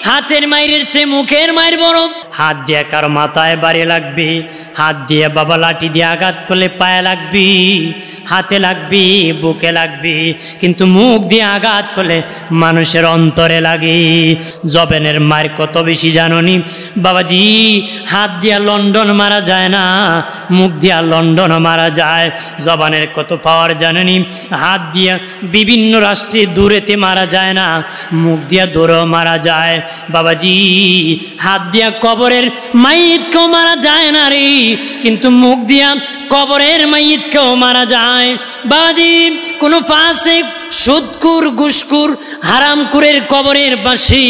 হাতের মায়ের চেয়ে মুখের মায়ের বড়। হাত দিয়ে কারো মাথায় বাড়ি লাগবে, হাত দিয়ে বাবা লাঠি দিয়ে আঘাত করলে পায়ে লাগবে, হাতে লাগবে, বুকে লাগবে, কিন্তু মুখ দিয়ে আঘাত করলে মানুষের অন্তরে লাগে। জবেনের মায়ের কত বেশি জাননি বাবাজি? হাত দিয়া লন্ডন মারা যায় না, মুখ দিয়া লন্ডন মারা যায়। জবানের কত পাওয়ার জানেনি? হাত দিয়া বিভিন্ন রাষ্ট্রে দূরেতে মারা যায় না, মুখ দিয়া দূরেও মারা যায়। বাবাজি হাত দিয়া কবরের মাইতকেও মারা যায় না রে, কিন্তু মুখ দিয়া কবরের মাইতকেও মারা যায়। বাবাজি কোনো ফাসিক, সুদকুর, ঘুষখোর, হারামখোরের কবরের পাশে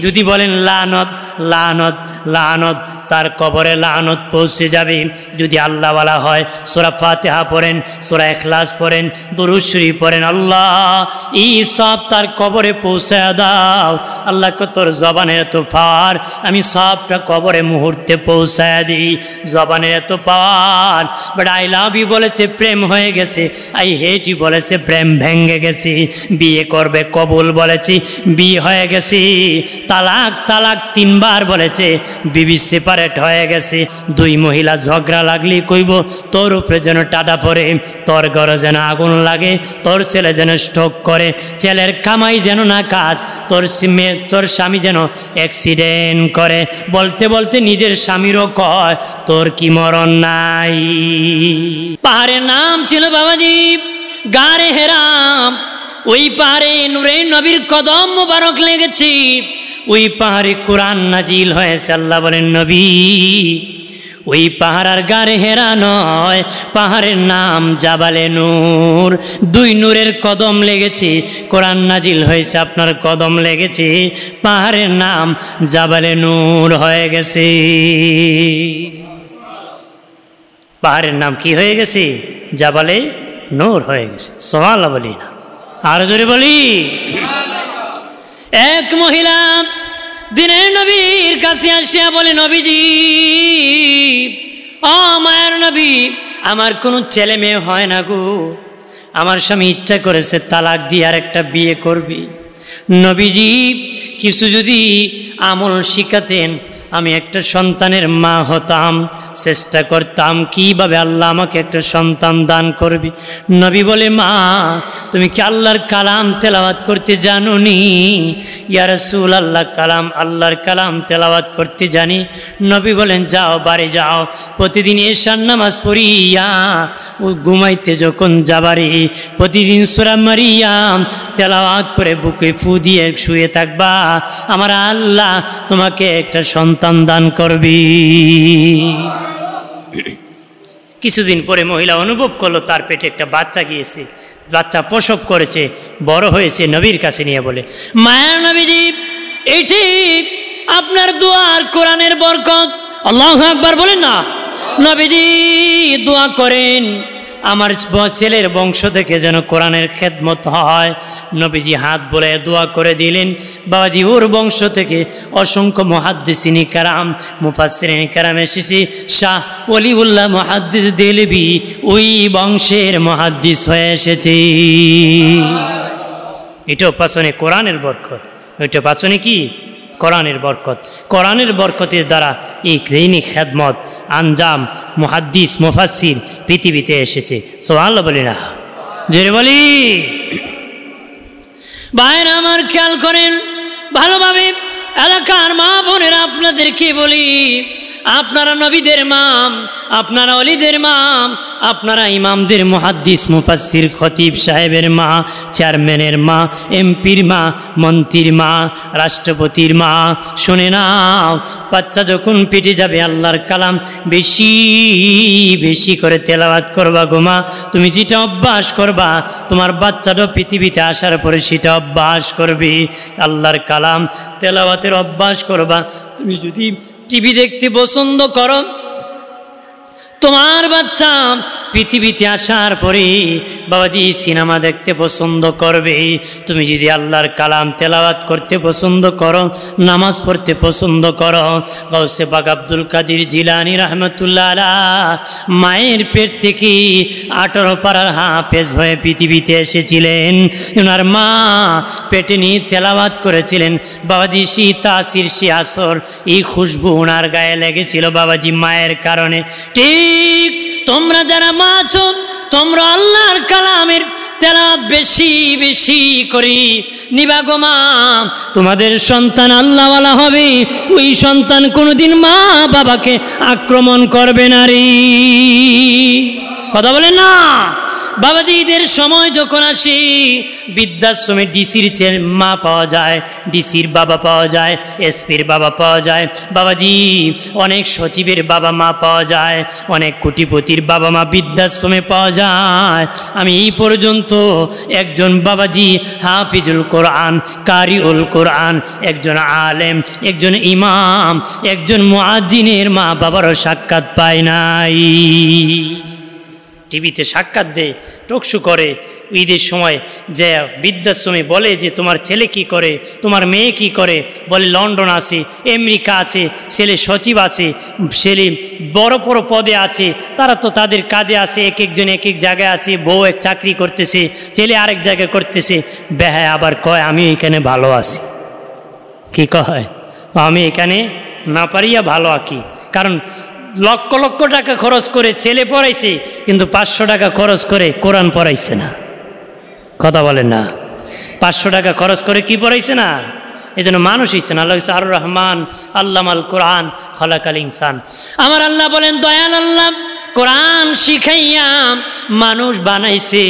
যদি বলেন লানত লানত লানত, তার কবরে লানত পৌঁছে যাবে। যদি আল্লাহওয়ালা হয় সূরা ফাতিহা পড়েন, সূরা ইখলাস পড়েন, দুরূদ শরীফ পড়েন, আল্লাহ এই সব তার কবরে পৌঁছে দাও। আল্লাহ তোর জবানের এত পাওয়ার, আমি সবটা কবরে মুহূর্তে পৌঁছায় দিই। জবানের এত পাওয়ার। বাট আই লাভ ইউ বলেছে প্রেম হয়ে গেছে, আই হেট ইউ বলেছে প্রেম ভেঙে গেছে। বিয়ে করবে কবুল বলেছি, বিয়ে হয়ে গেছে। তালাক তালাক 3 বার বলেছে, বিবি সেপারেট হয়ে গেছে। 2 মহিলা ঝগড়া লাগলি কইব তোর উপরে যেন টাটা পড়ে, তোর ঘরে যেন আগুন লাগে, তোর ছেলে যেন স্ট্রোক করে, ছেলের কামাই যেন না কাজ, তোর স্বামী যেন অ্যাক্সিডেন্ট করে। বলতে বলতে নিজের স্বামীরও কয় তোর কি মরণ নাই। পাহাড়ের নাম ছিল বাবাজি গারে হেরাম। ওই পাহাড়ে নূরে নবীর কদম মোবারক লেগেছে, ওই পাহাড়ে কোরআন নাজিল হয়েছে। আল্লাহ বলেন নবী ওই পাহাড় আর গারে হেরা নয়, পাহাড়ের নাম জাবালে নূর। 2 নূরের কদম লেগেছে, কোরআন নাজিল হয়েছে, আপনার কদম লেগেছে, পাহাড়ের নাম জাবালে নূর হয়ে গেছে। পাহাড়ের নাম কি হয়ে গেছে? জাবালে নূর হয়ে গেছে। সুবহানাল্লাহ বলি না, আর জোরে বলি। এক মহিলা দিনের নবীর কাছে আসিয়া বলে নবীজি ও মায়ের নবী, আমার কোনো ছেলে মেয়ে হয় না গো, আমার স্বামী ইচ্ছা করেছে তালাক দিয়ে আর একটা বিয়ে করবি। নবীজি কিছু যদি আমল শিখাতেন, আমি একটা সন্তানের মা হতাম, চেষ্টা করতাম কিভাবে আল্লাহ আমাকে একটা সন্তান দান করবি। নবী বলে মা তুমি কি আল্লাহর কালাম তেলাওয়াত করতে জানো নি? ইয়া রাসূলুল্লাহ আল্লাহর কালাম তেলাওয়াত করতে জানি। নবী বলেন যাও বাড়ি যাও, প্রতিদিন এশার নামাজ পড়িয়া ও ঘুমাইতে যখন যাবারে প্রতিদিন সূরা মারিয়াম তেলাওয়াত করে বুকে ফু দিয়ে শুয়ে থাকবা, আমার আল্লাহ তোমাকে একটা সন্তান দান করবি। কিছুদিন পরে মহিলা অনুভব করলো তার পেটে একটা বাচ্চা গিয়েছে, বাচ্চা প্রসব করেছে, বড় হয়েছে। নবীর কাছে নিয়ে বলে মায়ের নবীজি এটি আপনার দোয়ার কোরআনের বরকত। আল্লাহু আকবার বলেন না। নবীজি দোয়া করেন আমার ছেলের বংশ থেকে যেন কোরআনের খেদমত হয়। নবীজি হাত বলে দোয়া করে দিলেন। বাবাজি ওর বংশ থেকে অসংখ্য মুহাদ্দিসিন কারাম, মুফাসসিরিন কারাম এসেছে। শাহ ওলিউল্লাহ মুহাদ্দিস দেলভি ওই বংশের মুহাদ্দিস হয়ে এসেছে। এটাও পাছনে কোরআনের বরকত, ওইটা পাছনে কি কোরআনের বরকত। কোরআনের বরকতের দ্বারা এই ক্লিনিক খেদমত আঞ্জাম মুহাদ্দিস মুফাসসির পৃথিবীতে এসেছে। সুবহানাল্লাহ বলি না, জোরে বলি। ভাইরা আমার খেয়াল করেন ভালোভাবে, এলাকার মা বোনেরা আপনাদেরকে বলি, আপনারা নবীদের মা, আপনারা অলিদের মা, আপনারা ইমামদের মুহাদ্দিস মুফাসসির খতিব সাহেবের মা, চেয়ারম্যানের মা, এমপির মা, মন্ত্রীর মা, রাষ্ট্রপতির মা। শুনে নাও, বাচ্চা যখন পেটে যাবে আল্লাহর কালাম বেশি বেশি করে তেলাওয়াত করবা গো মা। তুমি যেটা অভ্যাস করবা তোমার বাচ্চাটা পৃথিবীতে আসার পরে সেটা অভ্যাস করবে। আল্লাহর কালাম তেলাওয়াতের অভ্যাস করবা। তুমি যদি টিভি দেখতে পছন্দ করো, তোমার বাচ্চা পৃথিবীতে আসার পরে বাবাজি সিনেমা দেখতে পছন্দ করবে, তুমি যদি আল্লাহর কালাম তেলাওয়াত করতে পছন্দ করো, নামাজ পড়তে পছন্দ করো। গাউসে পাক আব্দুল কাদের জিলানী রাহমাতুল্লাহ আলাইহি মায়ের পেট থেকে 18 পারার হাফেজ হয়ে পৃথিবীতে এসেছিলেন। ওনার মা পেটে নিয়ে তেলাওয়াত করেছিলেন বাবাজি, সেই তাসির, সেই আসর, এই খুশবু ওনার গায়ে লেগেছিল বাবাজি মায়ের কারণে। ঠিক তোমরা যারা মা আছো, তোমরা আল্লাহর কালামের তেলাওয়াত বেশি বেশি করি নিবা গো মা, তোমাদের সন্তান আল্লাহওয়ালা হবে। ওই সন্তান কোনোদিন মা বাবাকে আক্রমণ করবে না রে, কথা বলেন না। বাবাজি ঈদের সময় যখন আসি, বৃদ্ধাশ্রমে ডিসির মা পাওয়া যায়, ডিসির বাবা পাওয়া যায়, এসপির বাবা পাওয়া যায় বাবাজি, অনেক সচিবের বাবা মা পাওয়া যায়, অনেক কোটিপতির বাবা মা বৃদ্ধাশ্রমে পাওয়া যায়। আমি এই পর্যন্ত একজন বাবাজি হাফিজুল কোরআন, কারিউল কোরআন, একজন আলেম, একজন ইমাম, একজন মুয়াজ্জিনের মা বাবারও সাক্ষাৎ পায় নাই। টিভিতে সাক্ষাৎ দেয়, টকশো করে ঈদের সময়, যে বৃদ্ধাশ্রমে বলে যে তোমার ছেলে কি করে, তোমার মেয়ে কি করে, বলে লন্ডন আছে, আমেরিকা আছে, ছেলে সচিব আছে, ছেলে বড় বড় পদে আছে, তারা তো তাদের কাজে আছে, এক একজন এক এক জায়গায় আছে, বউ এক চাকরি করতেছে, ছেলে আরেক জায়গায় করতেছে। বেহায় আবার কয় আমি এখানে ভালো আছি, কি কয় আমি এখানে না পারিয়া ভালো আছি। কারণ লক্ষ লক্ষ টাকা খরচ করে ছেলে পড়াইছে, কিন্তু 500 টাকা খরচ করে কোরআন পড়াইছে না, কথা বলেন না। 500 টাকা খরচ করে কি পড়াইছে না, এই জন্য মানুষ হইছে না। আল্লাহ আর রহমান আল্লামাল কোরআন খালাকাল ইনসান। আমার আল্লাহ বলেন দয়াল আল্লাহ কোরআন শিখাইয়া মানুষ বানাইছে।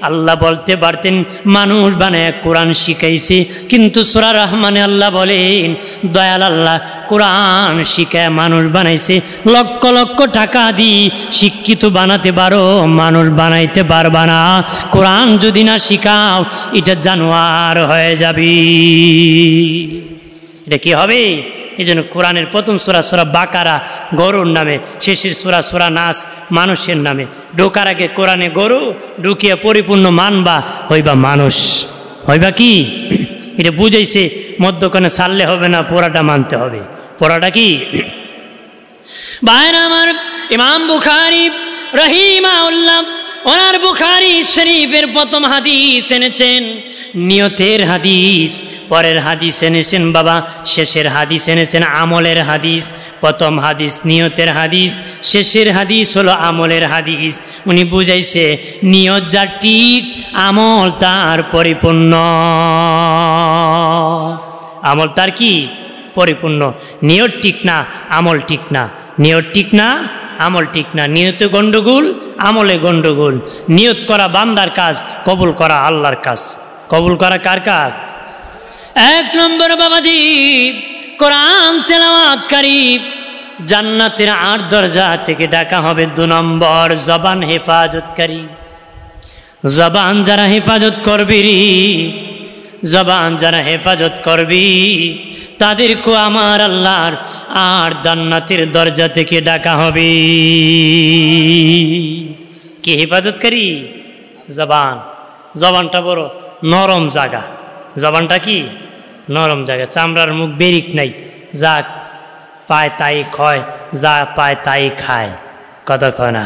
আল্লাহ বলতে পারতেন মানুষ বানায় কোরআন শিখাইছে, কিন্তু সূরা রহমানে আল্লাহ বলেন দয়াল আল্লাহ কোরআন শিখায় মানুষ বানাইছে। লক্ষ লক্ষ টাকা দিয়ে শিক্ষিত বানাতে পারো, মানুষ বানাইতে পারবা না। কোরআন যদি না শিখাও, এটা জানোয়ার হয়ে যাবে। এটা কি হবে? এই জন্য কোরআনের প্রথম সূরা সূরা বাকারা গরুর নামে, শেষের সূরা সূরা নাস মানুষের নামে। ঢোকার আগে কোরআনে গরু ঢুকিয়ে পরিপূর্ণ মানবা, হইবা মানুষ, হইবা কি এটা বুঝাইছে। মধ্যখানে ছাড়লে হবে না, পোড়াটা মানতে হবে। পোড়াটা কি ভাইরা আমার, ইমাম বুখারী রাহিমাহুল্লাহ ওনার বুখারী শরীফের প্রথম হাদিস এনেছেন নিয়তের হাদিস, পরের হাদিস এনেছেন বাবা শেষের হাদিস এনেছেন আমলের হাদিস। প্রথম হাদিস নিয়তের হাদিস, শেষের হাদিস হলো আমলের হাদিস। উনি বুঝাইছে নিয়ত যার ঠিক, আমল তার পরিপূর্ণ। আমল তার কি পরিপূর্ণ। নিয়ত ঠিক না, আমল ঠিক না। নিয়ত ঠিক না, আমল ঠিক না। নিয়তে গন্ডগোল, আমলে গন্ডগোল। নিয়ত করা বান্দার কাজ, কবুল করা আল্লাহর কাজ। কবুল করা কার কাজ? 1 নম্বর বাবাজি কোরআন তেলাওয়াতকারী জান্নাতের 8 দরজা থেকে ডাকা হবে। 2 নম্বর জবান হেফাজতকারী। জবান যারা হেফাজত করবি, জবান যারা হেফাজত করবি, তাদেরকে আমার আল্লাহর 8 জান্নাতের দরজা থেকে ডাকা হবে। কি হেফাজতকারী? জবান। জবানটা বড় নরম জায়গা। জবানটা কি নরম জায়গা, চামড়ার মুখ বেরিক নাই, যা পায় তাই খয়, যা পায় তাই খায়। কথা কয় না,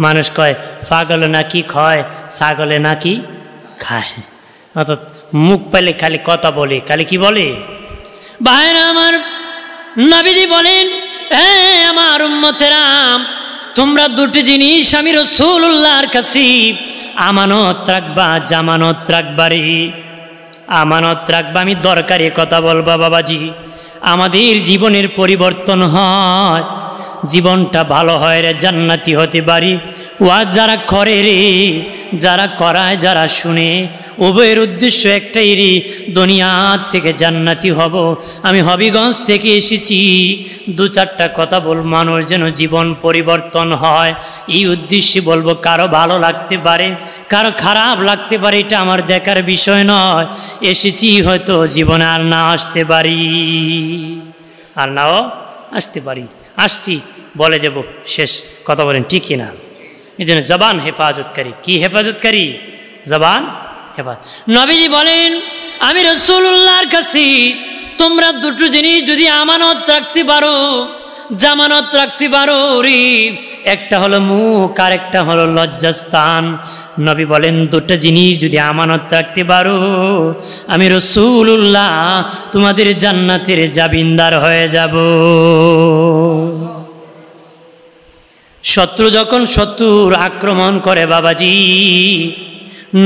মানুষ কয় পাগলে নাকি খয়, ছাগলে নাকি খায়। অর্থাৎ মুখ পাইলে খালি কথা বলে, খালি কি বলে? ভাইরা আমার, নবীজি বলেন হ্যাঁ আমার উম্মতেরা, তোমরা 2টি জিনিস আমি রাসূলুল্লাহর কাছে আমানত রাখবা, জামানত রাখবা রে। আমানত রাখবা, আমি দরকারি কথা বলবা বাবাজি। আমাদের জীবনের পরিবর্তন হয়, জীবনটা ভালো হয় রে, জান্নাতি হতে পারি। ওয়াজ যারা করে রে, যারা করায়, যারা শুনে, উভয়ের উদ্দেশ্য একটাই রে, দুনিয়ার থেকে জান্নাতি হব। আমি হবিগঞ্জ থেকে এসেছি, 2-4টা কথা বল, মানুষ যেন জীবন পরিবর্তন হয়, এই উদ্দেশ্যে বলবো। কারো ভালো লাগতে পারে, কারো খারাপ লাগতে পারে, এটা আমার দেখার বিষয় নয়। এসেছি হয়তো জীবনে আর না আসতে পারি, আর নাও আসতে পারি। আসছি বলে যাব শেষ। কথা বলেন ঠিক কিনা? এই জন্য জবান হেফাজতকারী। কি হেফাজতকারী? জবান হেফাজত। নবীজি বলেন, আমি রাসূলুল্লাহর কাছে তোমরা দুটো জিনিস যদি আমানত রাখতে পারো, জামানত রাখতে পারো রে, একটা হলো মুখ আর একটা হলো লজ্জাস্থান। নবী বলেন দুটো জিনিস যদি আমানত রাখতে পারো, আমি রাসূলুল্লাহ তোমাদের জান্নাতের জামিনদার হয়ে যাব। শত্রু যখন শত্রুর আক্রমণ করে বাবাজি,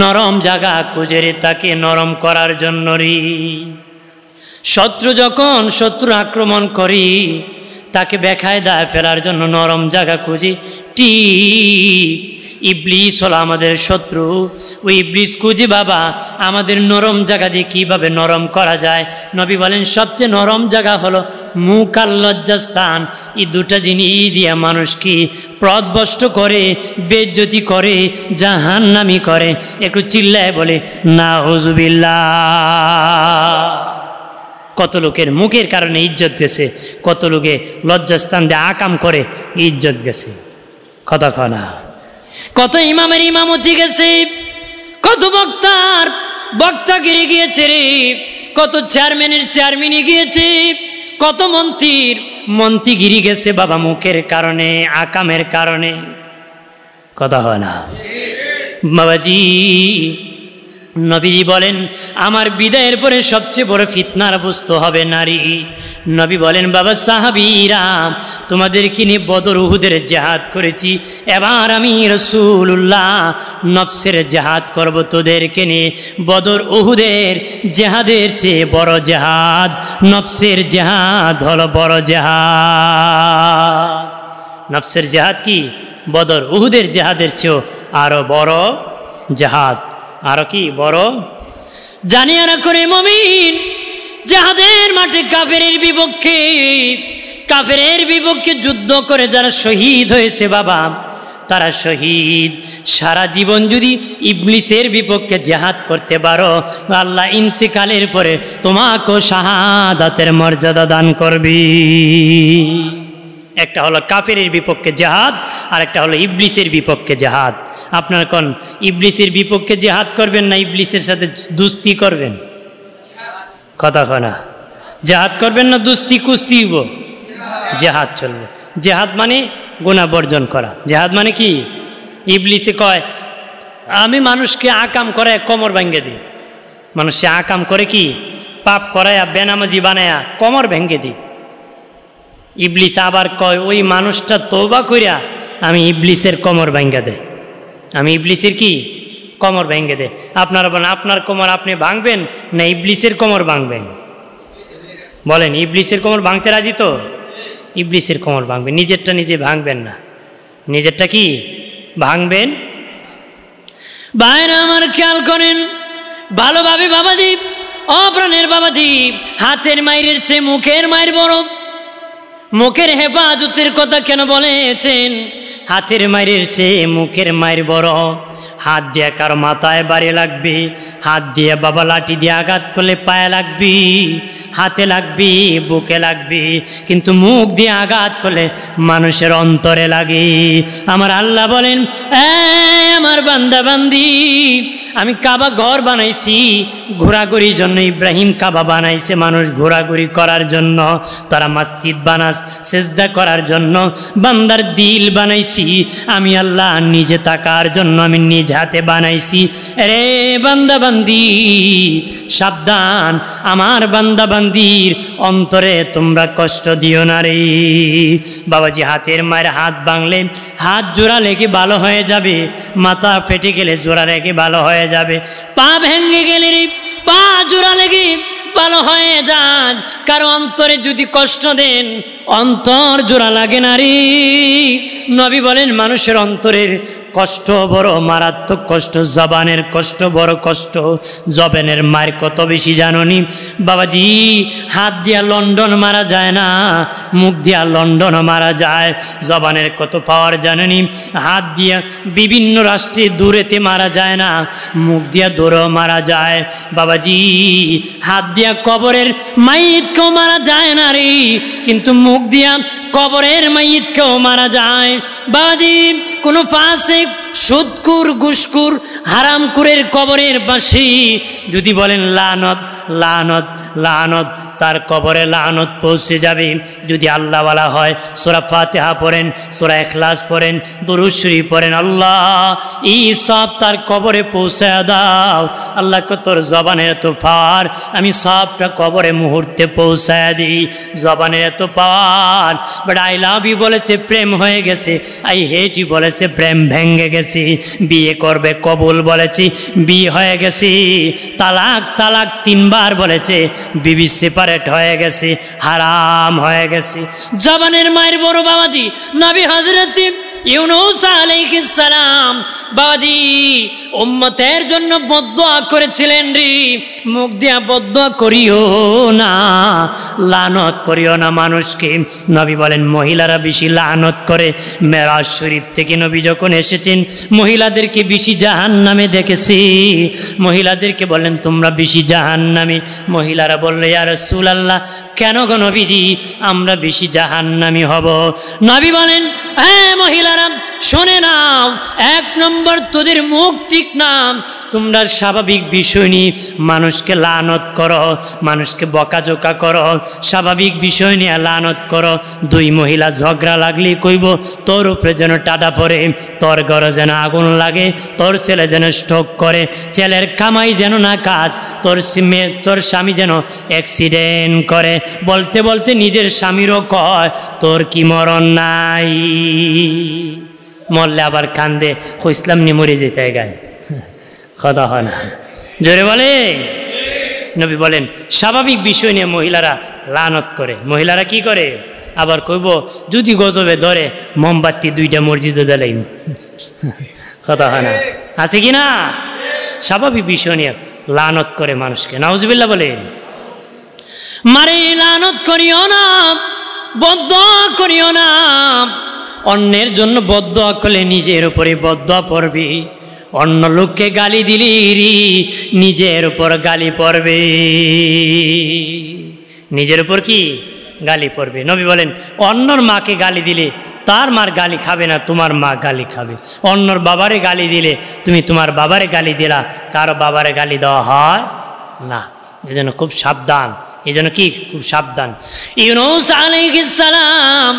নরম জায়গা খুঁজে রে তাকে নরম করার জন্য রে। শত্রু যখন শত্রু আক্রমণ করি তাকে বেকায়দায় ফেলার জন্য নরম জায়গা খুঁজি। ঠিক ইবলিস হলো আমাদের শত্রু। ওই ইবলিস খুঁজি বাবা আমাদের নরম জায়গা দিয়ে কীভাবে নরম করা যায়। নবী বলেন সবচেয়ে নরম জায়গা হলো মুখ আর লজ্জাস্থান। এই দুটা জিনিস দিয়ে মানুষকে পথভ্রষ্ট করে, বেইজ্জতি করে, জাহান্নামী করে। একটু চিল্লায় বলে নাউজুবিল্লাহ। কত লোকের মুখের কারণে ইজ্জত গেছে, কত লোকে লজ্জাস্থান দিয়ে আকাম করে ইজ্জত গেছে। কথা কনা, কত ইমামের ইমামতি গেছে, কত বক্তার বক্তাগিরি গিয়েছে রে, কত চেয়ারম্যানের চেয়ারম্যানই গিয়েছে, কত মন্ত্রীর মন্ত্রীগিরি গেছে বাবা মুখের কারণে, আকামের কারণে। কথা হয় না বাবাজি? নবীজি বলেন আমার বিদায়ের পরে সবচেয়ে বড় ফিতনার বস্তু হবে নারী। নবী বলেন বাবা সাহাবীরা তোমাদেরকে নিয়ে বদর উহুদের জিহাদ করেছি, এবার আমি রাসূলুল্লাহ নফসের জিহাদ করব তোদেরকে নিয়ে। বদর উহুদের জিহাদের চেয়ে বড় জিহাদ নফসের জিহাদ হলো বড় জিহাদ। নফসের জিহাদ কি? বদর উহুদের জিহাদের চেয়েও আরো বড় জিহাদ। আরো কি বড়? জানিয়া না করে মুমিন জিহাদের মাঠে কাফেরের বিপক্ষে যুদ্ধ করে যারা শহীদ হয়েছে বাবা, তারা শহীদ। সারা জীবন যদি ইবলিসের বিপক্ষে জিহাদ করতে পারো, আল্লাহ ইন্তেকালের পরে তোমাকেও শাহাদাতের মর্যাদা দান করবি। একটা হলো কাফেরের বিপক্ষে জিহাদ, আর একটা হলো ইবলিসের বিপক্ষে জিহাদ। আপনারা কোন ইবলিসের বিপক্ষে জিহাদ করবেন না ইবলিসের সাথে দুস্তি করবেন? কথা কনা, জিহাদ করবেন না দুস্তি কুস্তি? জিহাদ চলবে। জিহাদ মানে গুনাহ বর্জন করা। জিহাদ মানে কি? ইবলিসে কয় আমি মানুষকে আকাম করায় কোমর ভেঙে দিই। মানুষে আকাম করে কি? পাপ করায়া বেনামাজি বানায়া কোমর ভেঙে দিই। ইবলিস আবার কয় ওই মানুষটা তওবা কইরা আমি ইবলিসের কোমর ভেঙে দেয়। আমি ইবলিসের কি? কোমর ভেঙে দেয়। আপনারা বলেন আপনার কোমর আপনি ভাঙবেন না ইবলিসের কোমর ভাঙবেন? বলেন ইবলিসের কোমর ভাঙতে রাজি তো? ইবলিসের কোমর ভাঙবেন, নিজেরটা নিজে ভাঙবেন না। নিজেরটা কি ভাঙবেন? ভাইরা আমার খেয়াল করেন ভালোভাবে বাবাজি, অপ্রাণের বাবাজি, হাতের মায়ের চেয়ে মুখের মায়ের বড়। মুখের হেফাজতের কথা কেন বলেছেন? হাতের মায়ের চেয়ে মুখের মায়ের বড়। হাত দিয়ে কারো মাথায় বাড়ি লাগবে, হাত দিয়ে বাবা লাঠি দিয়ে আঘাত করলে পায়ে লাগবে, হাতে লাগবে, বুকে লাগবে, কিন্তু মুখ দিয়ে আঘাত করলে মানুষের অন্তরে লাগে। আমার আল্লাহ বলেন আমার বান্দা বান্দি, আমি কাবা ঘর বানাইছি ঘোরাঘুরির জন্য। ইব্রাহিম কাবা বানাইছে মানুষ ঘোরাঘুরি করার জন্য, তারা মসজিদ বানাস সেজদা করার জন্য। বান্দার দিল বানাইছি আমি আল্লাহ নিজে তাকার জন্য, আমি নিজ হাতে বানাইছি। রে বান্দা বান্দি সাবধান, আমার বান্দা বান্দির অন্তরে তোমরা কষ্ট দিও না রে বাবাজি। হাতের মায়ের হাত ভাঙলে হাত জোড়া লেগে ভালো হয়ে যাবে, মাথা ফেটে গেলে জোড়া লেগে ভালো হয়ে যাবে, পা ভেঙে গেলে রে পা জোড়া লেগে ভালো হয়ে যান। কারো অন্তরে যদি কষ্ট দেন অন্তর জোড়া লাগে না রে। নবী বলেন মানুষের অন্তরের কষ্ট বড় মারাত্মক কষ্ট, জবানের কষ্ট বড় কষ্ট। জবানের মায়ের কত বেশি জাননি বাবাজি? হাত দিয়া লন্ডন মারা যায় না, মুখ দিয়া লন্ডন মারা যায়। জবানের কত পাওয়ার জানেনি? হাত দিয়া বিভিন্ন রাষ্ট্রে দূরেতে মারা যায় না, মুখ দিয়া দূরেও মারা যায় বাবাজি। হাত দিয়া কবরের মাইতকেও মারা যায় না রে, কিন্তু মুখ দিয়া কবরের মাইয়িতকেও মারা যায়। বাদি কোনো ফাসিক, সুদকুর, ঘুষখোর, হারামখোরের কবরের পাশে যদি বলেন লানত লানত লানত, তার কবরে লানত পৌঁছে যাবে। যদি আল্লাহওয়ালা হয় সূরা ফাতিহা পড়েন, সূরা ইখলাস পড়েন, দুরূদ শরীফ পড়েন, আল্লাহ এই সব তার কবরে পৌঁছে দাও। আল্লাহ কো তোর জবানের এত পাওয়ার, আমি সবটা কবরে মুহূর্তে পৌঁছায় দিই। জবানের এত পাওয়ার। বাট আই লাভ ইউ বলেছে প্রেম হয়ে গেছে, আই হেট ইউ বলেছে প্রেম ভেঙে গেছে। বিয়ে করবে কবুল বলেছি, বিয়ে হয়ে গেছে। তালাক তালাক 3 বার বলেছে, বিবি সেপারেট হয়ে গেছে, হারাম হয়ে গেছে। জবানের মায়ের বড় বাবাজি নবী হযরত ইউনূস আলাইহিস সালাম বাবাজি উম্মতের জন্য বদদুয়া করেছিলেন রে। মুখ দিয়া বদদুয়া করিও না, লানত করিও না মানুষকে। নবী বলেন মহিলারা বেশি লানত করে। মেরাজ শরীফ থেকে নবী যখন এসেছেন মহিলাদেরকে বেশি জাহান্নামে দেখেছি। মহিলাদেরকে বললেন তোমরা বেশি জাহান্নামী। মহিলারা বলল ইয়া রাসূলুল্লাহ কেন গো নবীজি আমরা বেশি জাহান্নামী হব? নবী বলেন হ্যাঁ মহিলারা শোনে নাও, 1 নম্বর তোদের মুখ ঠিক না। তোমরা স্বাভাবিক বিষয় নিয়ে মানুষকে লানত করো, মানুষকে বকাঝোকা করো, স্বাভাবিক বিষয় নিয়ে লানত করো। 2 মহিলা ঝগড়া লাগলে কইব তোর উপরে যেন টাটা পড়ে, তোর ঘরে যেন আগুন লাগে, তোর ছেলে যেন স্ট্রোক করে, ছেলের কামাই যেন না কাজ, তোর স্বামী যেন অ্যাক্সিডেন্ট করে। বলতে বলতে নিজের স্বামীরও কয় তোর কি মরণ নাই? মরলে আবার কান্দে, ইসলাম নিয়ে মরে যেতে গায় কথা হয় না। জোরে বলে। নবী বলেন স্বাভাবিক বিষয় নিয়ে মহিলারা লানত করে। মহিলারা কি করে আবার কইব যদি গজবে ধরে মোমবাতি 2টা মসজিদে জ্বালাইম কথা হয় না, আছে কি না? স্বাভাবিক বিষয় নিয়ে লানত করে মানুষকে। নাউজুবিল্লাহ বলে। মারে লানত করিও না, বদদুয়া করিও না। অন্যের জন্য বদদুয়া করলে নিজের উপরে বদদুয়া পড়বে। অন্য লোককে গালি দিলি নিজের উপর গালি পড়বে, নিজের উপর কি গালি পড়বে। নবী বলেন অন্যর মাকে গালি দিলে তার মার গালি খাবে না, তোমার মা গালি খাবে। অন্যর বাবারে গালি দিলে তুমি তোমার বাবারে গালি দিলা, কারো বাবারে গালি দেওয়া হয় না। এজন্য খুব সাবধান, এজন্য কি খুব সাবধান। ইউনূস আলাইহিস সালাম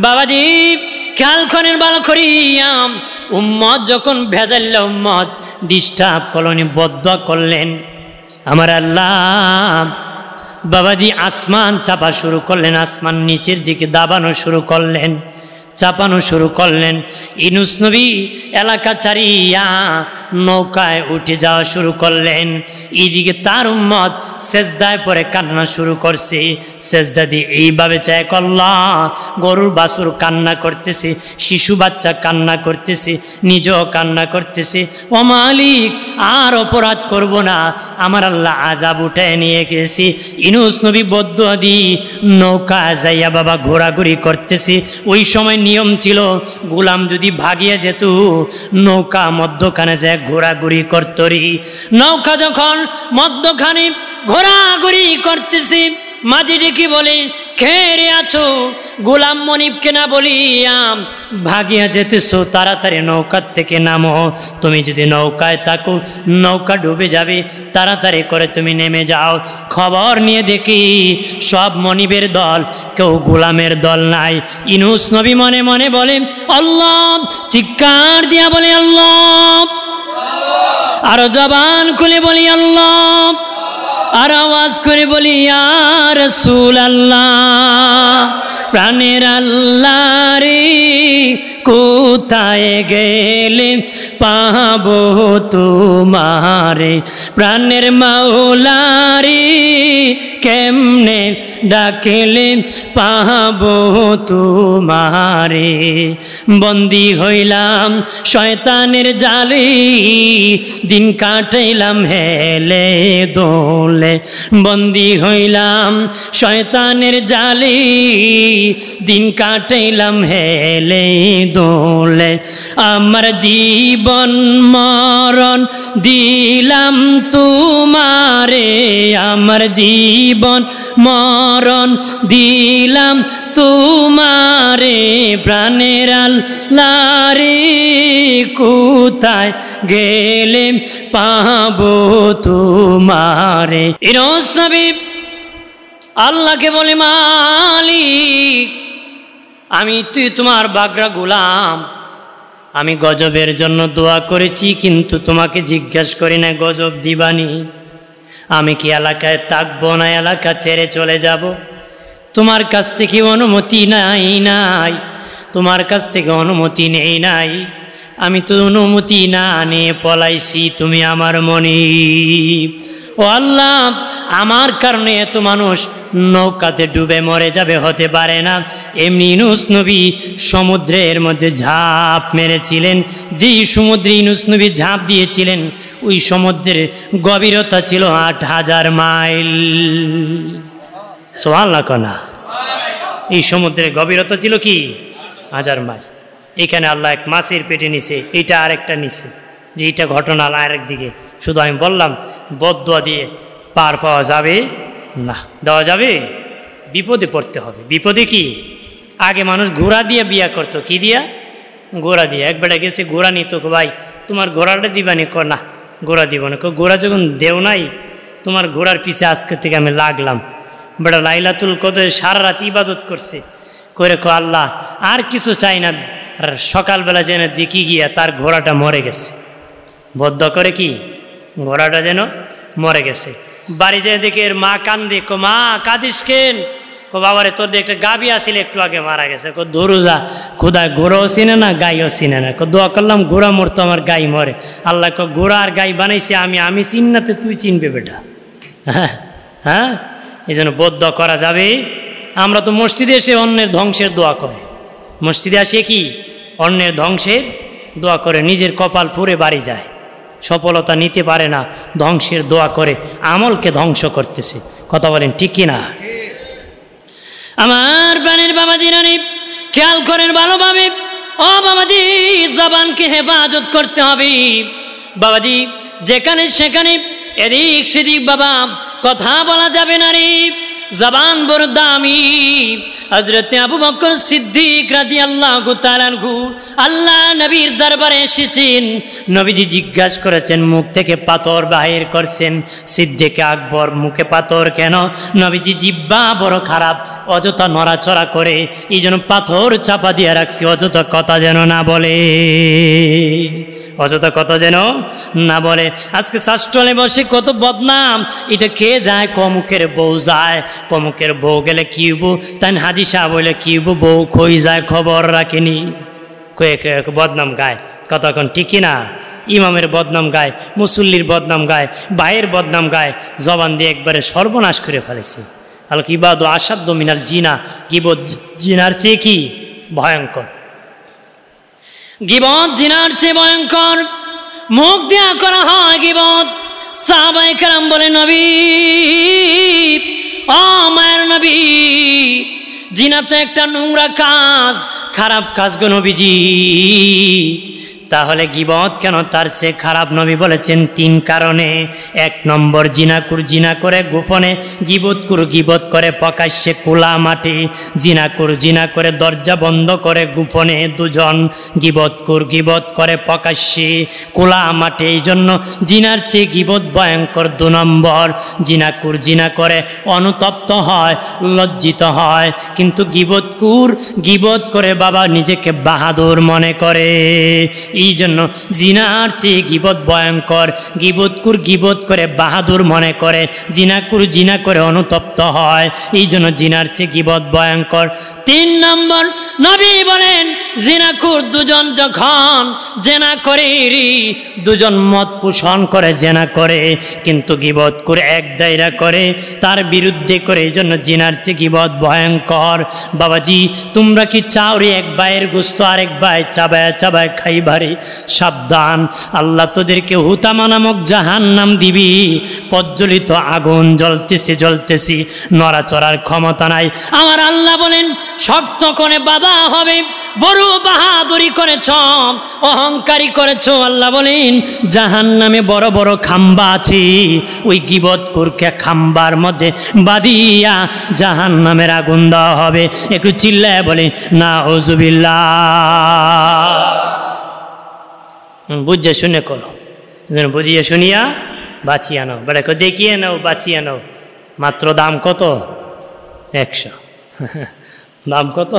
বাবাজি খেয়াল করেন ভালো করিয়াম, উম্মত যখন ভেজাল্লা উম্মত ডিস্টার্ব করলেন, বদদুয়া করলেন, আমার আল্লাহ বাবাজি আসমান চাপা শুরু করলেন, আসমান নিচের দিকে দাবানো শুরু করলেন, চাপানো শুরু করলেন। ইউনূস নবী এলাকা ছাড়িয়া নৌকায় উঠে যাওয়া শুরু করলেন। এইদিকে তার উম্মত সেজদায় পরে কান্না শুরু করছে। সেজদা দিয়ে এইভাবে চায় আল্লাহ, গরুর বাছুর কান্না করতেছে, শিশু বাচ্চা কান্না করতেছে, নিজেও কান্না করতেছে। ও মালিক আর অপরাধ করব না, আমার আল্লাহ আযাব উঠায় নিয়ে গেছি। ইউনূস নবী বদদুয়া দি নৌকা যাইয়া বাবা ঘোরাঘুরি করতেছে। ওই সময় নিয়ম ছিল গোলাম যদি ভাগিয়ে যেত নৌকা মধ্যখানে যায় ঘোরাঘুরি করত। নৌকা যখন মধ্যখানে ঘোরাঘুরি করতেছে মাঝে ডেকে বলে খেয়ে আছো? গোলাম মনিবকে না বলিয়াম ভাগিয়া যেতেছো, তাড়াতাড়ি নৌকার থেকে নামো। তুমি যদি নৌকায় থাকো নৌকা ডুবে যাবে, তাড়াতাড়ি করে তুমি নেমে যাও। খবর নিয়ে দেখি সব মনিবের দল, কেউ গোলামের দল নাই। ইউনূস নবী মনে মনে বলেন আল্লাহ, চিৎকার দিয়া বলে আল্লাহ, আরো জবান খুলে বলি আল্লাহ, আর আওয়াজ করে বলি ইয়া রাসূলুল্লাহ। প্রাণের আল্লাহ রে কোথায় গেলে পাবো তোমারে, প্রাণের মাওলা রে কেমনে ডাকেলে পাবো তোমারে। বন্দী হইলাম শয়তানের জালে, দিন কাটাইলাম হেলে দোলে। বন্দী হইলাম শয়তানের জালে, দিন কাটাইলাম হেলে দোলে। আমার জীবন মরণ দিলাম তোমারে, আমার জীবন মরণ দিলাম তোমারে, প্রাণের আল্লাহ রে কোথায় গেলে পাবো তোমারে। ইরস নবী আল্লাহকে বলে, মালিক আমি তুই তোমার বাগরা গোলাম, আমি গজবের জন্য দোয়া করেছি কিন্তু তোমাকে জিজ্ঞাসা করি না গজব দিবানি, আমি কি এলাকায় থাকবো না এলাকা ছেড়ে চলে যাব? তোমার কাছ থেকে অনুমতি নাই, তোমার কাছ থেকে অনুমতি নেই নাই, আমি তো অনুমতি না নিয়ে পলাইছি, তুমি আমার মনি। ও আল্লাহ, আমার কারণে এত মানুষ নৌকাতে ডুবে মরে যাবে, হতে পারে না। এমনি ইউনূস নবী সমুদ্রের মধ্যে ঝাঁপ মেরেছিলেন, যেই সমুদ্রে ইউনূস নবী ঝাঁপ দিয়েছিলেন ওই সমুদ্রের গভীরতা ছিল ৮,০০০ মাইল। সুবহানাল্লাহ কনা। এই সমুদ্রের গভীরতা ছিল কি ১,০০০ মাইল। এখানে আল্লাহ এক মাছের পেটে নিছে, এইটা আরেকটা নিছে, যে এইটা ঘটনা আরেক দিকে। শুধু আমি বললাম বদদুয়া দিয়ে পার পাওয়া যাবে না, দেওয়া যাবে, বিপদে পড়তে হবে। বিপদে কি? আগে মানুষ ঘোড়া দিয়ে বিয়া করতো, কি দিয়া? ঘোড়া দিয়ে। এক বেটা গেছে ঘোড়া নিত, ভাই তোমার ঘোড়াটা দিবানি? ক না, ঘোড়া দিব না। ঘোড়া যখন দেও নাই, তোমার ঘোড়ার পিছে আজকে থেকে আমি লাগলাম। বেটা লাইলাতুল কদরে সারা রাত ইবাদত করছে, করে কো আল্লাহ আর কিছু চাই না। আর সকালবেলা যেন দেখি গিয়া তার ঘোড়াটা মরে গেছে। বদ্ধ করে কি ঘোড়াটা যেন মরে গেছে। বাড়ি যেয়ে দেখে এর মা কান্দে, কো মা কাঁদিস কেন? কো বাবারে তোর দিয়ে একটা গাভী আসিল একটু আগে মারা গেছে। কো ধরুজা খোদা ঘোড়াও চিনে না গাইও চিনে না। কো দোয়া করলাম ঘোড়া মরতো আমার গাই মরে। আল্লাহ কো ঘোড়া আর গাই বানাইছে আমি চিননাতে তুই চিনবে বেটা। হ্যাঁ, এই জন্য বদ্ধ করা যাবে। আমরা তো মসজিদে এসে অন্যের ধ্বংসের দোয়া করে, মসজিদে আসে কি অন্যের ধ্বংসের দোয়া করে, নিজের কপাল পুড়ে বাড়ি যায়, সফলতা নিতে পারে না, ধ্বংসের দোয়া করে, আমলকে ধ্বংস করতেছে। কথা বলেন ঠিক কিনা? আমার প্রাণের বাবাজি রানী খেয়াল করেন ভালোভাবে। ও বাবাজি, জবানকে হেফাজত করতে হবে বাবাজি। যেখানে সেখানে এদিক সেদিক বাবা কথা বলা যাবে না রে, জবান বড় দামি। হযরত আবু বকর সিদ্দিক রাদিয়াল্লাহু তাআলা আনহু আল্লাহ নবীর দরবারে এসেছেন। নবীজি জিজ্ঞাসা করেছেন, মুখ থেকে পাথর বাহির করছেন। সিদ্দিক আকবর, মুখে পাথর কেন? নবীজি জিহ্বা বড় খারাপ, অযথা নড়াচড়া করে, এই জন্য পাথর চাপা দিয়ে রাখছি, অযথা কথা যেন না বলে, অযথা কথা যেন না বলে। আজকে শাস্ত্রলে বসে কত বদনাম, এটা খেয়ে যায় কমুকের বউ যায়, কমুকের বউ গেলে কি হবো, তাই হাজি সাহেব বলে কি হবো, বউ খই যায় খবর রাখেনি, কয়ে বদনাম গায়। কথা এখন ঠিকই না? ইমামের বদনাম গায়, মুসল্লির বদনাম গায়, ভাইয়ের বদনাম গায়, জবান দিয়ে একবারে সর্বনাশ করে ফেলেছে। আল কিবাদ আসাধ্য মিনাল জিনা, গিবত জিনার চেয়ে কি ভয়ঙ্কর, গিবত জিনার চেয়ে ভয়ঙ্কর। মুখ দিয়া করা হয় গিবত। সাহাবায়ে কেরাম বলে, নবী ও মায়ের নবী, জিনা তো একটা নোংরা কাজ, খারাপ কাজ গো নবীজি, তাহলে গিবত কেন তার চেয়ে খারাপ? নবী বলেছেন 3 কারণে। 1 নম্বর, জিনাকুর জিনা করে গোপনে, গিবতকুর গিবত করে প্রকাশ্যে খোলা মাঠে, জিনাকুর জিনা করে দরজা বন্ধ করে গোপনে, দুজন। গিবতকুর গিবত করে প্রকাশ্যে খোলা মাঠে, এই জন্য জিনার চেয়ে গিবত ভয়ঙ্কর। 2 নম্বর, জিনাকুর জিনা করে অনুতপ্ত হয়, লজ্জিত হয়, কিন্তু গিবতকুর গিবত করে বাবা নিজেকে বাহাদুর মনে করে। এই জন্য জিনার চেয়ে গিবত ভয়ঙ্কর। গিবতকুর গিবত করে বাহাদুর মনে করে, জিনাকুর জিনা করে অনুতপ্ত হয়, এই জন্য জিনার চেয়ে গিবত ভয়ঙ্কর। 3 নম্বর, নবী বলেন জিনাকুর দুজন যখন জেনা করে, দুজন মত পোষণ করে জেনা করে, কিন্তু গিবতকুর এক দায়রা করে, তার বিরুদ্ধে করে, এই জন্য জিনার চেয়ে গিবত ভয়ঙ্কর। বাবাজি, তোমরা কি চাও রে এক ভাইয়ের গোস্ত আরেক ভাই চাবায় চাবায় খাইবারে? সাবধান, আল্লাহ তোদেরকে হুতামা নামক জাহান্নাম দিবি, প্রজ্বলিত আগুন জ্বলতেছে জ্বলতেছি, নড়াচড়ার ক্ষমতা নাই। আমার আল্লাহ বলেন শক্ত করে বাধা হবে, বড় বাহাদুরি করেছ, অহংকারী করেছ। আল্লাহ বলেন জাহান্নামে বড় বড় খাম্বা আছে, ওই গীবত করকে খাম্বার মধ্যে বাঁধিয়া জাহান্নামের আগুন দেওয়া হবে। একটু চিল্লায় বলে নাউজুবিল্লাহ। বুঝে শুনে করো, বুঝিয়ে শুনিয়া বাঁচিয়ে নাও, বেড়াকে দেখিয়ে নাও, বাঁচিয়ে নাও। মাত্র দাম কত? 100। দাম কত?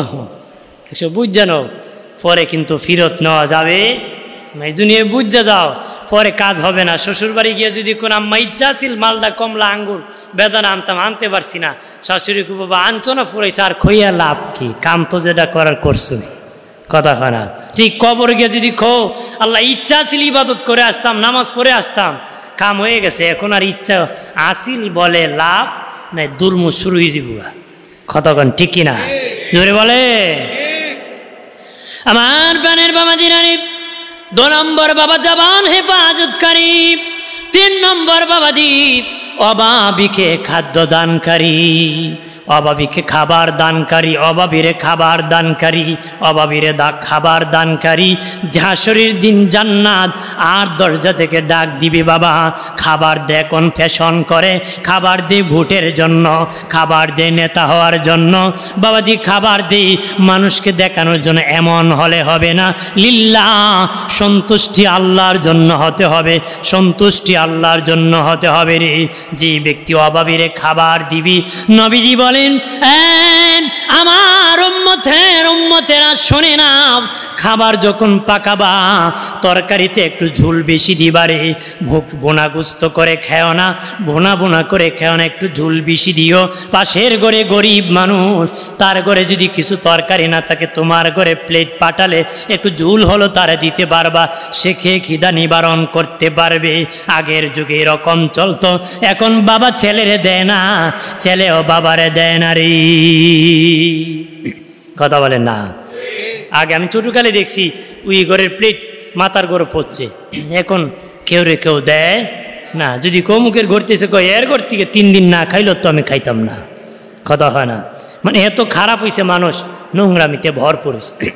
100। বুঝে নাও, পরে কিন্তু ফেরত নেওয়া যাবে না। এই জন্য বুঝে যাও, পরে কাজ হবে না। শ্বশুর বাড়ি গিয়ে যদি কোন আম্মা ইচ্ছা ছিল মালদা কমলা আঙ্গুর বেদানা আনতাম, আনতে পারছি না, শাশুড়ি কো বাবা আনছো না ফুরাইছে, আর খইয়া লাভ কি? কাম তো যেটা করার করছো। কথা হয় না? ঠিক কবর গিয়ে যদি খো আল্লাহ ইচ্ছা ছিল ইবাদত করে আসতাম, নামাজ পড়ে আসতাম, কাম হয়ে গেছে, এখন আর ইচ্ছা আসিল বলে লাভ নাই, দুর্মু শুরু হয়ে যাব। কতক্ষণ ঠিক কিনা জোরে বলে? আমার প্রাণের বাবা দিনারে 2 নম্বর বাবা জবান হেফাজতকারী, 3 নম্বর বাবাজি অভাবীকে খাদ্য দানকারী, অভাবীকে খাবার দানকারী, অভাবীরে খাবার দানকারী, অভাবীরে খাবার দানকারী। হাশরের দিন জান্নাত আর দরজা থেকে ডাক দিবে, বাবা খাবার দে। কোন ফ্যাশন করে খাবার দে? ভোটের জন্য খাবার দে, নেতা হওয়ার জন্য। বাবাজি খাবার দে মানুষকে দেখানোর জন্য, এমন হলে হবে না। লিল্লাহ, সন্তুষ্টি আল্লাহর জন্য হতে হবে, সন্তুষ্টি আল্লাহর জন্য হতে হবে রে। যে ব্যক্তি অভাবীরে খাবার দিবি, নবীজি বলেন আমার উম্মতেরা শোনে না, খাবার যখন পাকাবা তরকারিতে একটু ঝোল বেশি দিবারে। বোনা গুস্ত করে খেও না, বোনা বোনা করে খেও না, একটু ঝোল বেশি দিও। পাশের ঘরে গরিব মানুষ, তার ঘরে যদি কিছু তরকারি না থাকে, তোমার ঘরে প্লেট পাঠালে একটু ঝোল হলো তারা দিতে পারবা, সে খেয়ে খিদা নিবারণ করতে পারবে। আগের যুগে এরকম চলতো, এখন বাবা ছেলেরে দেয় না, ছেলেও বাবারে দেয় না রে। কথা বলেন না? আগে আমি ছোটকালে দেখছি ওই ঘরের প্লেট মাথার ঘরে পড়ছে, এখন কেউ রে কেউ দেয় না। যদি কমুকের ঘরতেছে কয় এর ঘর থেকে 3 দিন না খাইল তো আমি খাইতাম না। কথা হয় না? মানে এত খারাপ হয়েছে, মানুষ নোংরামিতে ভরপুর হয়েছে।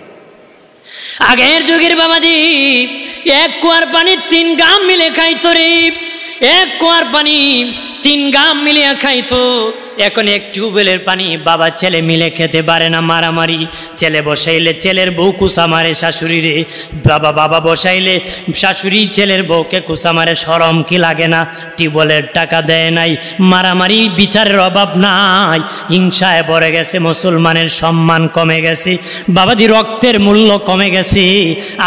আগের যুগের বাবাজি 1 কুয়ার পানি 3 গাম মিলে খাইতো রে, 1 কুয়ার পানি 3 গাম মিলিয়ে খাইতো। এখন 1 টিউবওয়েলের পানি বাবা ছেলে মিলে খেতে পারে না, মারামারি। ছেলে বসাইলে ছেলের বউ কুসা মারে শাশুড়ি রে, বাবা বসাইলে শাশুড়ি ছেলের বউকে কুসা মারে। শরম কি লাগে না? টিউবওয়েলের টাকা দেয় নাই, মারামারি বিচারের অভাব নাই, হিংসায় ভরে গেছে, মুসলমানের সম্মান কমে গেছে, বাবাজি রক্তের মূল্য কমে গেছে,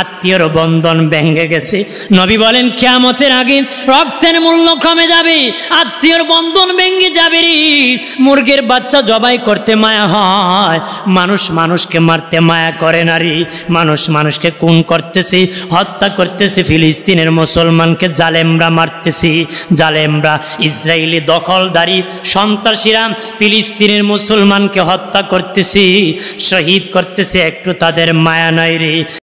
আত্মীয়র বন্ধন ভেঙে গেছে। নবী বলেন কিয়ামতের আগে রক্তের মূল্য কমে যাবে, আত্মীয়র বন্ধন ভেঙে যাবে রে। মুরগির বাচ্চা জবাই করতে মায়া হয়, মানুষ মানুষকে মারতে মায়া করে না রে। মানুষ মানুষকে খুন করতেছে, হত্যা করতেছে, ফিলিস্তিনের মুসলমানকে জালেমরা মারতেছে, জালেমরা ইসরায়েলি দখলদারি সন্ত্রাসীরা ফিলিস্তিনের মুসলমানকে হত্যা করতেছে, শহীদ করতেছে, একটু তাদের মায়া নাই রে।